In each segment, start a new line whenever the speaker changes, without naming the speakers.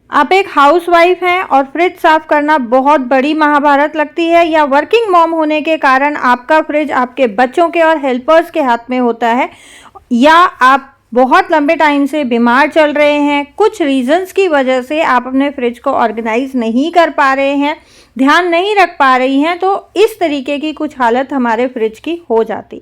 आप एक हाउसवाइफ हैं और फ्रिज साफ करना बहुत बड़ी महाभारत लगती है, या वर्किंग मॉम होने के कारण आपका फ्रिज आपके बच्चों के और हेल्पर्स के हाथ में होता है, या आप बहुत लंबे टाइम से बीमार चल रहे हैं, कुछ रीजंस की वजह से आप अपने फ्रिज को ऑर्गेनाइज नहीं कर पा रहे हैं, ध्यान नहीं रख पा रही हैं, तो इस तरीके की कुछ हालत हमारे फ्रिज की हो जाती।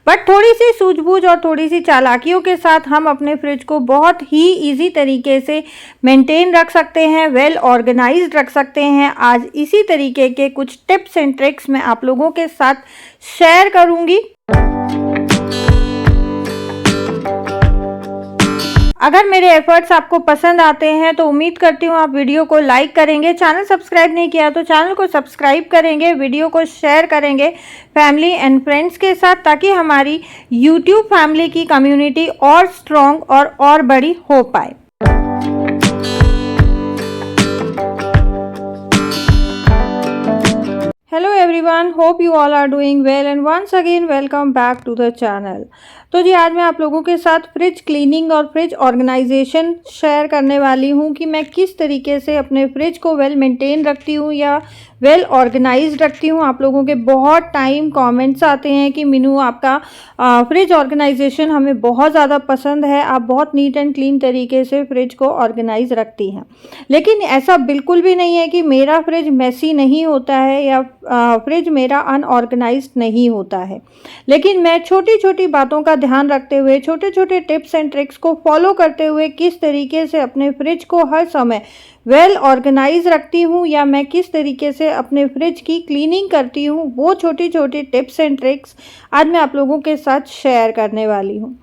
बट थोड़ी सी सूझबूझ और थोड़ी सी चालाकियों के साथ हम अपने फ्रिज को बहुत ही इजी तरीके से मेंटेन रख सकते हैं, वेल ऑर्गेनाइज्ड रख सकते हैं। आज इसी तरीके के कुछ टिप्स एंड ट्रिक्स मैं आप लोगों के साथ शेयर करूंगी। अगर मेरे एफर्ट्स आपको पसंद आते हैं तो उम्मीद करती हूँ आप वीडियो को लाइक करेंगे, चैनल सब्सक्राइब नहीं किया तो चैनल को सब्सक्राइब करेंगे, वीडियो को शेयर करेंगे फैमिली एंड फ्रेंड्स के साथ, ताकि हमारी यूट्यूब फैमिली की कम्युनिटी और स्ट्रॉन्ग और बड़ी हो पाए। Hello everyone, hope you all are doing well and once again welcome back to the channel. तो जी आज मैं आप लोगों के साथ फ्रिज क्लीनिंग और फ्रिज ऑर्गेनाइजेशन शेयर करने वाली हूँ कि मैं किस तरीके से अपने फ्रिज को वेल मेंटेन रखती हूँ या वेल ऑर्गेनाइज्ड रखती हूँ। आप लोगों के बहुत टाइम कमेंट्स आते हैं कि मीनू आपका फ्रिज ऑर्गेनाइजेशन हमें बहुत ज़्यादा पसंद है, आप बहुत नीट एंड क्लीन तरीके से फ्रिज को ऑर्गेनाइज रखती हैं। लेकिन ऐसा बिल्कुल भी नहीं है कि मेरा फ्रिज मेसी नहीं होता है या फ्रिज मेरा अनऑर्गेनाइज्ड नहीं होता है, लेकिन मैं छोटी छोटी बातों का ध्यान रखते हुए, छोटे छोटे टिप्स एंड ट्रिक्स को फॉलो करते हुए किस तरीके से अपने फ्रिज को हर समय वेल ऑर्गेनाइज रखती हूँ, या मैं किस तरीके से अपने फ्रिज की क्लीनिंग करती हूँ, वो छोटी छोटी टिप्स एंड ट्रिक्स आज मैं आप लोगों के साथ शेयर करने वाली हूँ।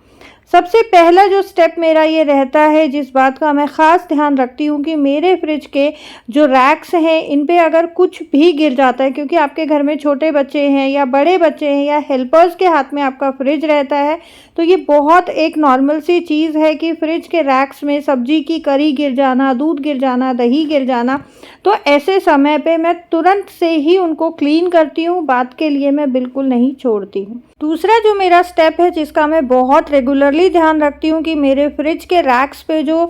सबसे पहला जो स्टेप मेरा ये रहता है, जिस बात का मैं ख़ास ध्यान रखती हूँ कि मेरे फ्रिज के जो रैक्स हैं इन पे अगर कुछ भी गिर जाता है, क्योंकि आपके घर में छोटे बच्चे हैं या बड़े बच्चे हैं या हेल्पर्स के हाथ में आपका फ्रिज रहता है, तो ये बहुत एक नॉर्मल सी चीज़ है कि फ्रिज के रैक्स में सब्जी की करी गिर जाना, दूध गिर जाना, दही गिर जाना। तो ऐसे समय पे मैं तुरंत से ही उनको क्लीन करती हूँ, बात के लिए मैं बिल्कुल नहीं छोड़ती हूँ। दूसरा जो मेरा स्टेप है जिसका मैं बहुत रेगुलरली ध्यान रखती हूँ कि मेरे फ्रिज के रैक्स पे जो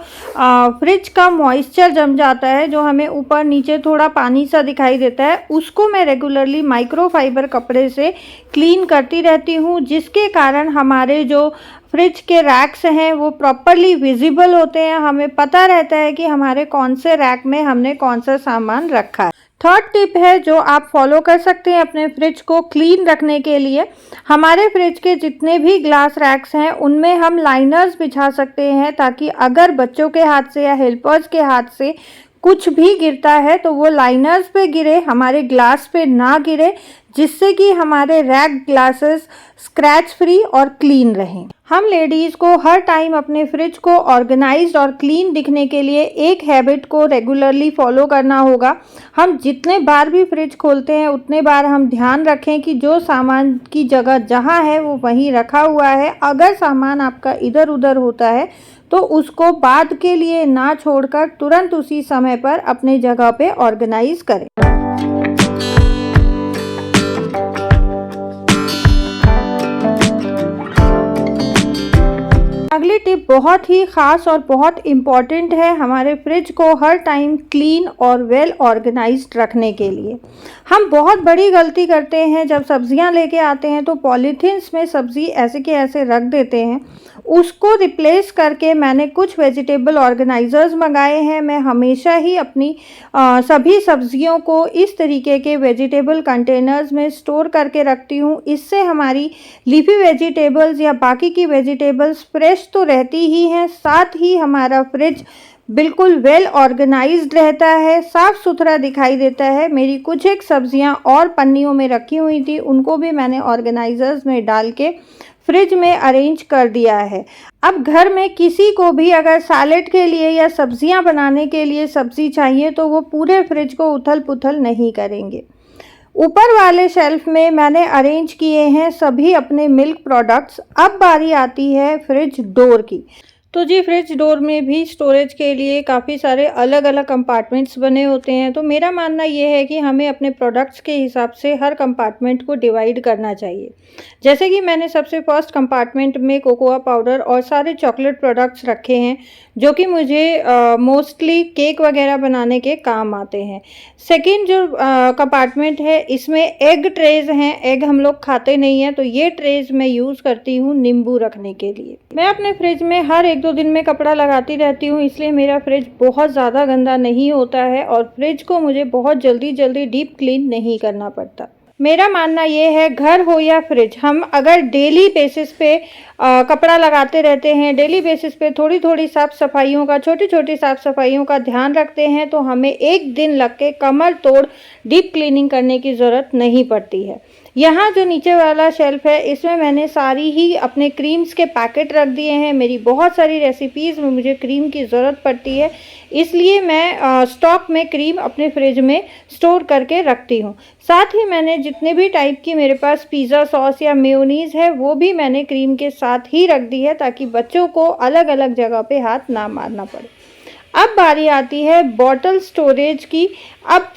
फ्रिज का मॉइस्चर जम जाता है, जो हमें ऊपर नीचे थोड़ा पानी सा दिखाई देता है, उसको मैं रेगुलरली माइक्रोफाइबर कपड़े से क्लीन करती रहती हूँ, जिसके कारण हमारे जो फ्रिज के रैक्स हैं वो प्रॉपरली विजिबल होते हैं, हमें पता रहता है कि हमारे कौन से रैक में हमने कौन सा सामान रखा है। थर्ड टिप है जो आप फॉलो कर सकते हैं अपने फ्रिज को क्लीन रखने के लिए, हमारे फ्रिज के जितने भी ग्लास रैक्स हैं उनमें हम लाइनर्स बिछा सकते हैं, ताकि अगर बच्चों के हाथ से या हेल्पर्स के हाथ से कुछ भी गिरता है तो वो लाइनर्स पे गिरे, हमारे ग्लास पे ना गिरे, जिससे कि हमारे रैक ग्लासेस स्क्रैच फ्री और क्लीन रहें। हम लेडीज़ को हर टाइम अपने फ्रिज को ऑर्गेनाइज्ड और क्लीन दिखने के लिए एक हैबिट को रेगुलरली फॉलो करना होगा। हम जितने बार भी फ्रिज खोलते हैं उतने बार हम ध्यान रखें कि जो सामान की जगह जहां है वो वहीं रखा हुआ है। अगर सामान आपका इधर उधर होता है तो उसको बाद के लिए ना छोड़कर तुरंत उसी समय पर अपने जगह पे ऑर्गेनाइज करें। अगली टिप बहुत ही ख़ास और बहुत इम्पॉर्टेंट है हमारे फ्रिज को हर टाइम क्लीन और वेल ऑर्गेनाइज्ड रखने के लिए। हम बहुत बड़ी गलती करते हैं, जब सब्जियां लेके आते हैं तो पॉलीथीन्स में सब्ज़ी ऐसे के ऐसे रख देते हैं। उसको रिप्लेस करके मैंने कुछ वेजिटेबल ऑर्गेनाइज़र्स मंगाए हैं। मैं हमेशा ही अपनी सभी सब्जियों को इस तरीके के वेजिटेबल कंटेनर्स में स्टोर करके रखती हूँ। इससे हमारी लीफी वेजिटेबल्स या बाकी की वेजिटेबल्स फ्रेश तो रहती ही हैं, साथ ही हमारा फ्रिज बिल्कुल वेल ऑर्गेनाइज्ड रहता है, साफ़ सुथरा दिखाई देता है। मेरी कुछ एक सब्जियां और पन्नियों में रखी हुई थी, उनको भी मैंने ऑर्गेनाइजर्स में डाल के फ्रिज में अरेंज कर दिया है। अब घर में किसी को भी अगर सैलेड के लिए या सब्जियां बनाने के लिए सब्जी चाहिए तो वो पूरे फ्रिज को उथल पुथल नहीं करेंगे। ऊपर वाले शेल्फ में मैंने अरेंज किए हैं सभी अपने मिल्क प्रोडक्ट्स। अब बारी आती है फ्रिज डोर की। तो जी फ्रिज डोर में भी स्टोरेज के लिए काफ़ी सारे अलग-अलग कंपार्टमेंट्स बने होते हैं। तो मेरा मानना ये है कि हमें अपने प्रोडक्ट्स के हिसाब से हर कंपार्टमेंट को डिवाइड करना चाहिए। जैसे कि मैंने सबसे फर्स्ट कंपार्टमेंट में कोकोआ पाउडर और सारे चॉकलेट प्रोडक्ट्स रखे हैं, जो कि मुझे मोस्टली केक वगैरह बनाने के काम आते हैं। सेकंड जो कंपार्टमेंट है, इसमें एग ट्रेज़ हैं। एग हम लोग खाते नहीं हैं, तो ये ट्रेज़ मैं यूज़ करती हूँ नींबू रखने के लिए। मैं अपने फ्रिज में हर 1-2 दिन में कपड़ा लगाती रहती हूँ, इसलिए मेरा फ्रिज बहुत ज़्यादा गंदा नहीं होता है और फ्रिज को मुझे बहुत जल्दी-जल्दी डीप क्लीन नहीं करना पड़ता। मेरा मानना ये है, घर हो या फ्रिज, हम अगर डेली बेसिस पे कपड़ा लगाते रहते हैं, डेली बेसिस पे थोड़ी-थोड़ी साफ़-सफाइयों का, छोटी-छोटी साफ़-सफाइयों का ध्यान रखते हैं, तो हमें 1 दिन लग के कमर तोड़ डीप क्लीनिंग करने की ज़रूरत नहीं पड़ती है। यहाँ जो नीचे वाला शेल्फ़ है, इसमें मैंने सारी ही अपने क्रीम्स के पैकेट रख दिए हैं। मेरी बहुत सारी रेसिपीज़ में मुझे क्रीम की ज़रूरत पड़ती है, इसलिए मैं स्टॉक में क्रीम अपने फ्रिज में स्टोर करके रखती हूँ। साथ ही मैंने जितने भी टाइप की मेरे पास पिज़्ज़ा सॉस या मेयोनीज़ है, वो भी मैंने क्रीम के साथ ही रख दी है, ताकि बच्चों को अलग-अलग जगह पे हाथ ना मारना पड़े। अब बारी आती है बॉटल स्टोरेज की। अब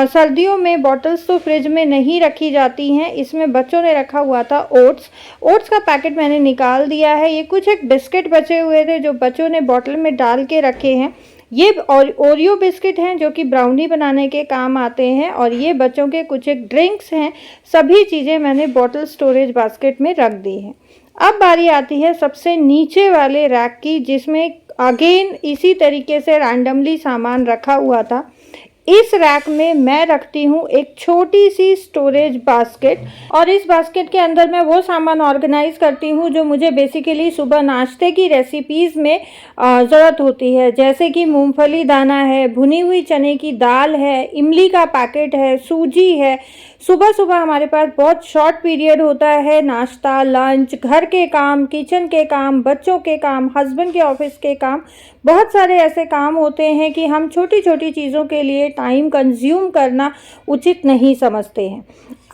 सर्दियों में बॉटल्स तो फ्रिज में नहीं रखी जाती हैं। इसमें बच्चों ने रखा हुआ था ओट्स का पैकेट मैंने निकाल दिया है। ये कुछ एक बिस्किट बचे हुए थे जो बच्चों ने बॉटल में डाल के रखे हैं। ये ओरियो बिस्किट हैं जो कि ब्राउनी बनाने के काम आते हैं, और ये बच्चों के कुछ एक ड्रिंक्स हैं। सभी चीज़ें मैंने बॉटल स्टोरेज बास्केट में रख दी हैं। अब बारी आती है सबसे नीचे वाले रैक की, जिसमें अगेन इसी तरीके से रैंडमली सामान रखा हुआ था। इस रैक में मैं रखती हूँ एक छोटी सी स्टोरेज बास्केट, और इस बास्केट के अंदर मैं वो सामान ऑर्गेनाइज करती हूँ जो मुझे बेसिकली सुबह नाश्ते की रेसिपीज़ में ज़रूरत होती है। जैसे कि मूंगफली दाना है, भुनी हुई चने की दाल है, इमली का पैकेट है, सूजी है। सुबह-सुबह हमारे पास बहुत शॉर्ट पीरियड होता है, नाश्ता, लंच, घर के काम, किचन के काम, बच्चों के काम, हस्बैंड के ऑफिस के काम, बहुत सारे ऐसे काम होते हैं कि हम छोटी-छोटी चीज़ों के लिए टाइम कंज्यूम करना उचित नहीं समझते हैं।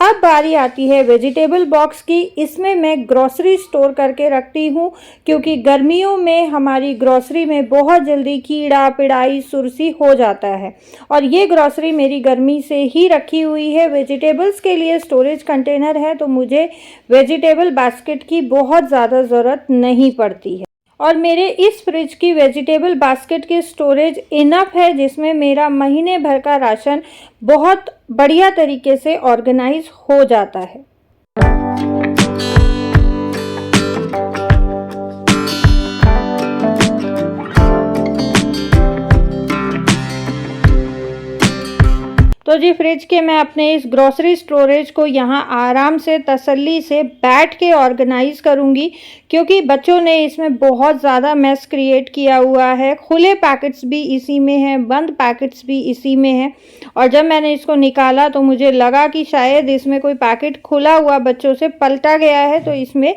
अब बारी आती है वेजिटेबल बॉक्स की। इसमें मैं ग्रॉसरी स्टोर करके रखती हूँ, क्योंकि गर्मियों में हमारी ग्रॉसरी में बहुत जल्दी कीड़ा, पिड़ाई, सुरसी हो जाता है, और ये ग्रॉसरी मेरी गर्मी से ही रखी हुई है। वेजिटेबल्स के लिए स्टोरेज कंटेनर है, तो मुझे वेजिटेबल बास्केट की बहुत ज़्यादा ज़रूरत नहीं पड़ती है, और मेरे इस फ्रिज की वेजिटेबल बास्केट की स्टोरेज इनफ है, जिसमें मेरा महीने भर का राशन बहुत बढ़िया तरीके से ऑर्गेनाइज हो जाता है। तो जी फ्रिज के मैं अपने इस ग्रॉसरी स्टोरेज को यहाँ आराम से तसल्ली से बैठ के ऑर्गेनाइज करूँगी, क्योंकि बच्चों ने इसमें बहुत ज़्यादा मेस क्रिएट किया हुआ है। खुले पैकेट्स भी इसी में हैं, बंद पैकेट्स भी इसी में हैं, और जब मैंने इसको निकाला तो मुझे लगा कि शायद इसमें कोई पैकेट खुला हुआ बच्चों से पलटा गया है, तो इसमें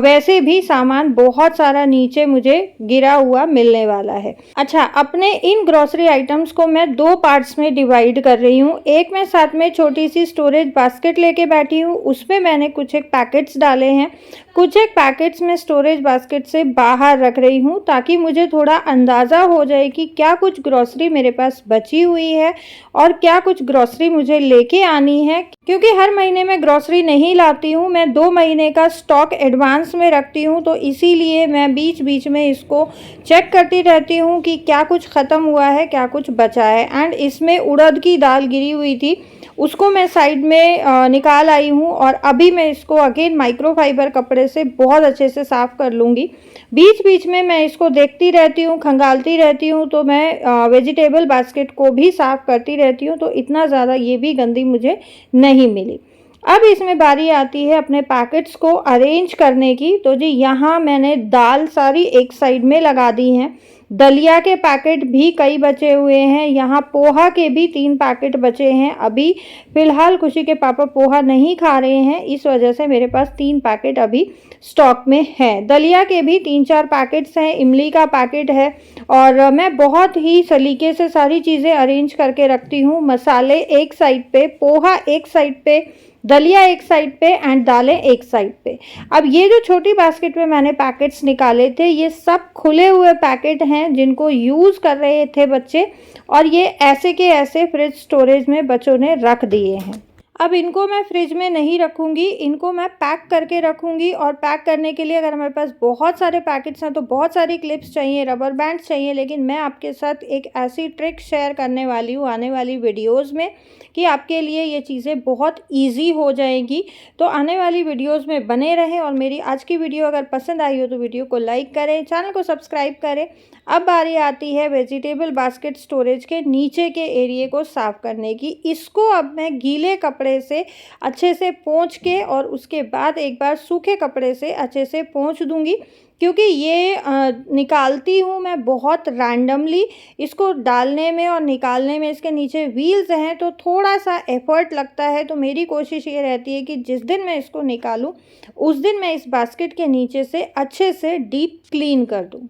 वैसे भी सामान बहुत सारा नीचे मुझे गिरा हुआ मिलने वाला है। अच्छा, अपने इन ग्रॉसरी आइटम्स को मैं 2 पार्ट्स में डिवाइड कर रही हूँ। एक मैं साथ में छोटी सी स्टोरेज बास्केट लेके बैठी हूँ, उसमें मैंने कुछ एक पैकेट्स डाले हैं। कुछ एक पैकेट्स में स्टोरेज बास्केट से बाहर रख रही हूँ, ताकि मुझे थोड़ा अंदाज़ा हो जाए कि क्या कुछ ग्रॉसरी मेरे पास बची हुई है और क्या कुछ ग्रॉसरी मुझे लेके आनी है। क्योंकि हर महीने मैं ग्रॉसरी नहीं लाती हूँ, मैं 2 महीने का स्टॉक एडवांस में रखती हूँ, तो इसीलिए मैं बीच बीच में इसको चेक करती रहती हूँ कि क्या कुछ ख़त्म हुआ है, क्या कुछ बचा है। एंड इसमें उड़द की दाल गिरी हुई थी, उसको मैं साइड में निकाल आई हूँ, और अभी मैं इसको अगेन माइक्रोफाइबर कपड़े से बहुत अच्छे से साफ़ कर लूँगी। बीच बीच में मैं इसको देखती रहती हूँ, खंगालती रहती हूँ, तो मैं वेजिटेबल बास्केट को भी साफ़ करती रहती हूँ, तो इतना ज़्यादा ये भी गंदी मुझे नहीं मिली। अब इसमें बारी आती है अपने पैकेट्स को अरेंज करने की। तो जी यहाँ मैंने दाल सारी एक साइड में लगा दी हैं, दलिया के पैकेट भी कई बचे हुए हैं, यहाँ पोहा के भी 3 पैकेट बचे हैं। अभी फ़िलहाल खुशी के पापा पोहा नहीं खा रहे हैं, इस वजह से मेरे पास 3 पैकेट अभी स्टॉक में हैं। दलिया के भी 3-4 पैकेट्स हैं, इमली का पैकेट है, और मैं बहुत ही सलीके से सारी चीज़ें अरेंज करके रखती हूँ। मसाले एक साइड पे, पोहा एक साइड पे, दलिया एक साइड पे एंड दालें एक साइड पे। अब ये जो छोटी बास्केट में मैंने पैकेट्स निकाले थे, ये सब खुले हुए पैकेट हैं जिनको यूज़ कर रहे थे बच्चे, और ये ऐसे के ऐसे फ्रिज स्टोरेज में बच्चों ने रख दिए हैं। अब इनको मैं फ्रिज में नहीं रखूँगी, इनको मैं पैक करके रखूँगी। और पैक करने के लिए अगर हमारे पास बहुत सारे पैकेट्स हैं तो बहुत सारी क्लिप्स चाहिए, रबर बैंड्स चाहिए, लेकिन मैं आपके साथ एक ऐसी ट्रिक शेयर करने वाली हूँ आने वाली वीडियोज़ में कि आपके लिए ये चीज़ें बहुत ईजी हो जाएंगी। तो आने वाली वीडियोज़ में बने रहें, और मेरी आज की वीडियो अगर पसंद आई हो तो वीडियो को लाइक करें, चैनल को सब्सक्राइब करें। अब बारी आती है वेजिटेबल बास्केट स्टोरेज के नीचे के एरिए को साफ़ करने की। इसको अब मैं गीले कपड़े से अच्छे से पोंछ के और उसके बाद एक बार सूखे कपड़े से अच्छे से पोंछ दूंगी, क्योंकि ये निकालती हूँ मैं बहुत रैंडमली। इसको डालने में और निकालने में इसके नीचे व्हील्स हैं तो थोड़ा सा एफर्ट लगता है। तो मेरी कोशिश ये रहती है कि जिस दिन मैं इसको निकालूं उस दिन मैं इस बास्केट के नीचे से अच्छे से डीप क्लीन कर दूं।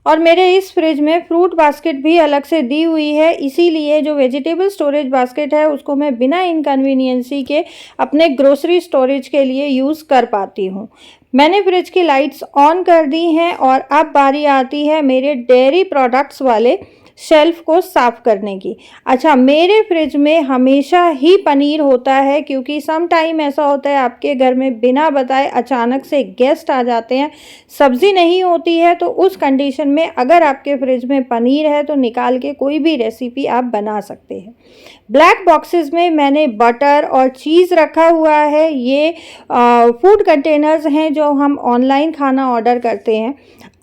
और मेरे इस फ्रिज में फ्रूट बास्केट भी अलग से दी हुई है, इसीलिए जो वेजिटेबल स्टोरेज बास्केट है उसको मैं बिना इनकन्वीनियंसी के अपने ग्रोसरी स्टोरेज के लिए यूज़ कर पाती हूँ। मैंने फ्रिज की लाइट्स ऑन कर दी हैं और अब बारी आती है मेरे डेयरी प्रोडक्ट्स वाले शेल्फ को साफ़ करने की। अच्छा, मेरे फ्रिज में हमेशा ही पनीर होता है, क्योंकि सम टाइम ऐसा होता है आपके घर में बिना बताए अचानक से गेस्ट आ जाते हैं, सब्ज़ी नहीं होती है, तो उस कंडीशन में अगर आपके फ्रिज में पनीर है तो निकाल के कोई भी रेसिपी आप बना सकते हैं। ब्लैक बॉक्सेस में मैंने बटर और चीज़ रखा हुआ है। ये फूड कंटेनर्स हैं जो हम ऑनलाइन खाना ऑर्डर करते हैं।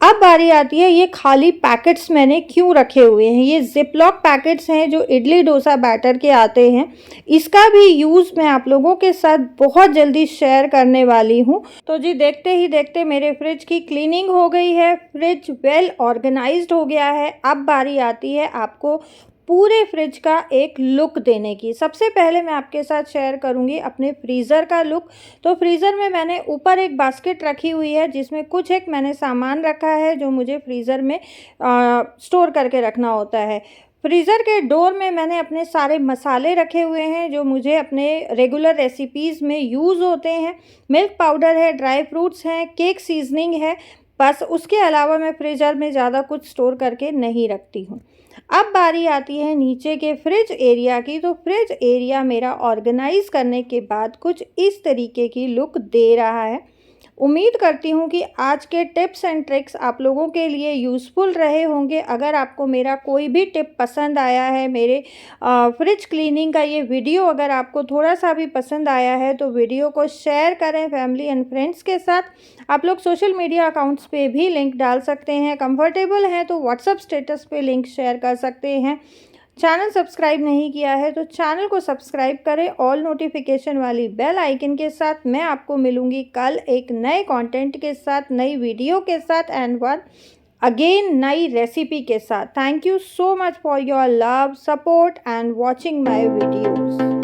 अब बारी आती है ये खाली पैकेट्स मैंने क्यों रखे हुए हैं। ये जिपलॉक पैकेट्स हैं जो इडली डोसा बैटर के आते हैं। इसका भी यूज़ मैं आप लोगों के साथ बहुत जल्दी शेयर करने वाली हूँ। तो जी देखते ही देखते मेरे फ्रिज की क्लीनिंग हो गई है, फ्रिज वेल ऑर्गेनाइज्ड हो गया है। अब बारी आती है आपको पूरे फ्रिज का एक लुक देने की। सबसे पहले मैं आपके साथ शेयर करूंगी अपने फ्रीज़र का लुक। तो फ्रीज़र में मैंने ऊपर एक बास्केट रखी हुई है जिसमें कुछ एक मैंने सामान रखा है जो मुझे फ्रीज़र में स्टोर करके रखना होता है। फ्रीज़र के डोर में मैंने अपने सारे मसाले रखे हुए हैं जो मुझे अपने रेगुलर रेसिपीज़ में यूज़ होते हैं। मिल्क पाउडर है, ड्राई फ्रूट्स हैं, केक सीजनिंग है, बस उसके अलावा मैं फ्रीज़र में ज़्यादा कुछ स्टोर करके नहीं रखती हूँ। अब बारी आती है नीचे के फ्रिज एरिया की। तो फ्रिज एरिया मेरा ऑर्गेनाइज करने के बाद कुछ इस तरीके की लुक दे रहा है। उम्मीद करती हूँ कि आज के टिप्स एंड ट्रिक्स आप लोगों के लिए यूज़फुल रहे होंगे। अगर आपको मेरा कोई भी टिप पसंद आया है, मेरे फ्रिज क्लीनिंग का ये वीडियो अगर आपको थोड़ा सा भी पसंद आया है तो वीडियो को शेयर करें फैमिली एंड फ्रेंड्स के साथ। आप लोग सोशल मीडिया अकाउंट्स पे भी लिंक डाल सकते हैं, कंफर्टेबल हैं तो व्हाट्सएप स्टेटस पे लिंक शेयर कर सकते हैं। चैनल सब्सक्राइब नहीं किया है तो चैनल को सब्सक्राइब करें ऑल नोटिफिकेशन वाली बेल आइकन के साथ। मैं आपको मिलूंगी कल एक नए कंटेंट के साथ, नई वीडियो के साथ एंड वन अगेन नई रेसिपी के साथ। Thank you so much for your love, support and watching my videos.